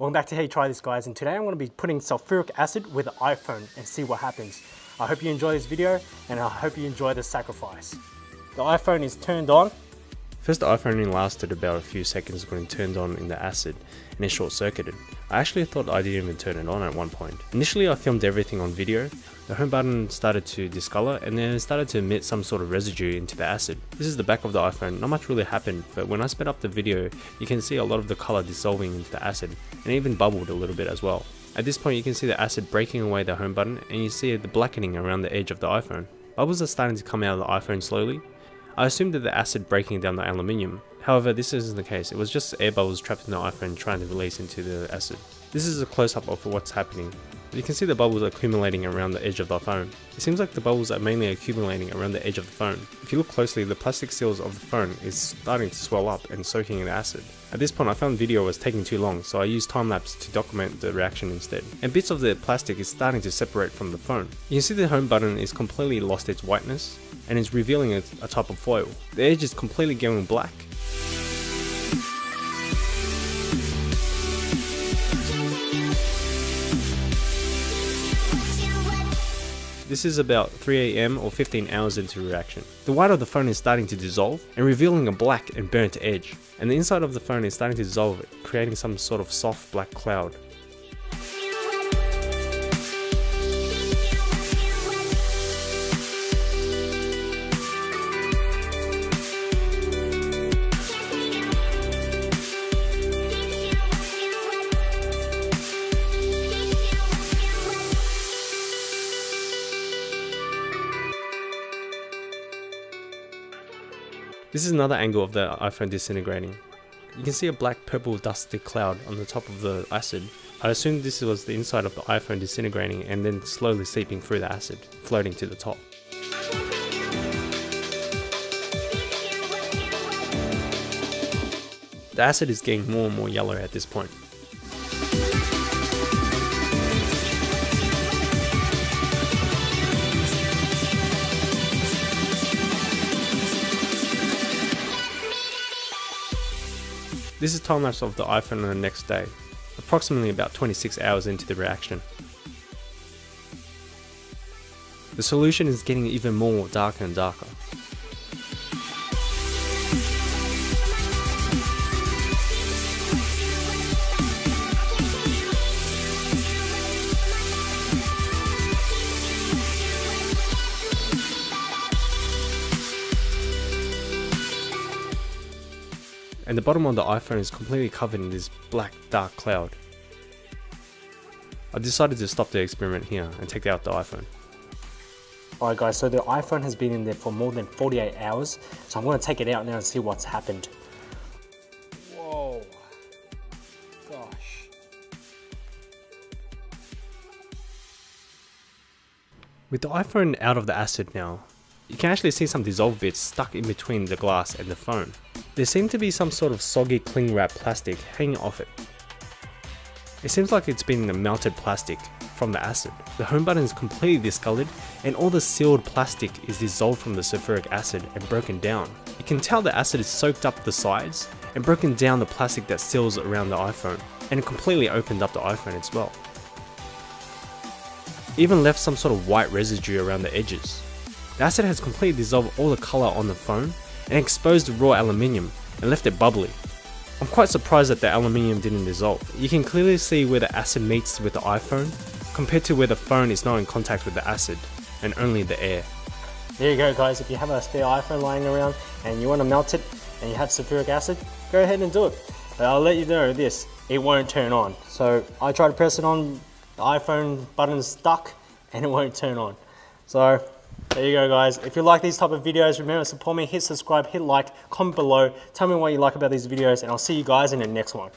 Welcome back to Hey Try This, guys, and today I'm going to be putting sulfuric acid with the iPhone and see what happens. I hope you enjoy this video and I hope you enjoy the sacrifice. The iPhone is turned on. First, the iPhone only lasted about a few seconds when it turned on in the acid and it short-circuited. I actually thought I didn't even turn it on at one point. Initially I filmed everything on video. The home button started to discolor and then it started to emit some sort of residue into the acid. This is the back of the iPhone. Not much really happened, but when I sped up the video you can see a lot of the color dissolving into the acid and it even bubbled a little bit as well. At this point you can see the acid breaking away the home button and you see the blackening around the edge of the iPhone. Bubbles are starting to come out of the iPhone slowly. I assumed that the acid breaking down the aluminium. However, this isn't the case. It was just air bubbles trapped in the iPhone trying to release into the acid. This is a close-up of what's happening. You can see the bubbles accumulating around the edge of the phone. It seems like the bubbles are mainly accumulating around the edge of the phone. If you look closely, the plastic seals of the phone is starting to swell up and soaking in the acid. At this point I found video was taking too long, so I used time-lapse to document the reaction instead. And bits of the plastic is starting to separate from the phone. You can see the home button is completely lost its whiteness and is revealing a type of foil. The edge is completely going black. This is about 3 AM or 15 hours into the reaction. The white of the phone is starting to dissolve and revealing a black and burnt edge, and the inside of the phone is starting to dissolve, creating some sort of soft black cloud. This is another angle of the iPhone disintegrating. You can see a black purple dusty cloud on the top of the acid. I assumed this was the inside of the iPhone disintegrating and then slowly seeping through the acid, floating to the top. The acid is getting more and more yellow at this point. This is time-lapse of the iPhone on the next day, approximately about 26 hours into the reaction. The solution is getting even more darker and darker. And the bottom of the iPhone is completely covered in this black dark cloud. I decided to stop the experiment here and take out the iPhone. Alright guys, so the iPhone has been in there for more than 48 hours, so I'm going to take it out now and see what's happened. Whoa, gosh. With the iPhone out of the acid now, you can actually see some dissolved bits stuck in between the glass and the phone. There seemed to be some sort of soggy cling wrap plastic hanging off it. It seems like it's been melted plastic from the acid. The home button is completely discolored and all the sealed plastic is dissolved from the sulfuric acid and broken down. You can tell the acid has soaked up the sides and broken down the plastic that seals around the iPhone, and it completely opened up the iPhone as well. It even left some sort of white residue around the edges. The acid has completely dissolved all the color on the phone and exposed the raw aluminium and left it bubbly. I'm quite surprised that the aluminium didn't dissolve. You can clearly see where the acid meets with the iPhone compared to where the phone is not in contact with the acid and only the air. There you go guys, if you have a spare iPhone lying around and you want to melt it and you have sulfuric acid, go ahead and do it. But I'll let you know this, it won't turn on. So I tried to press it on, the iPhone button is stuck and it won't turn on. So there you go guys. If you like these type of videos, remember to support me, hit subscribe, hit like, comment below, tell me what you like about these videos, and I'll see you guys in the next one.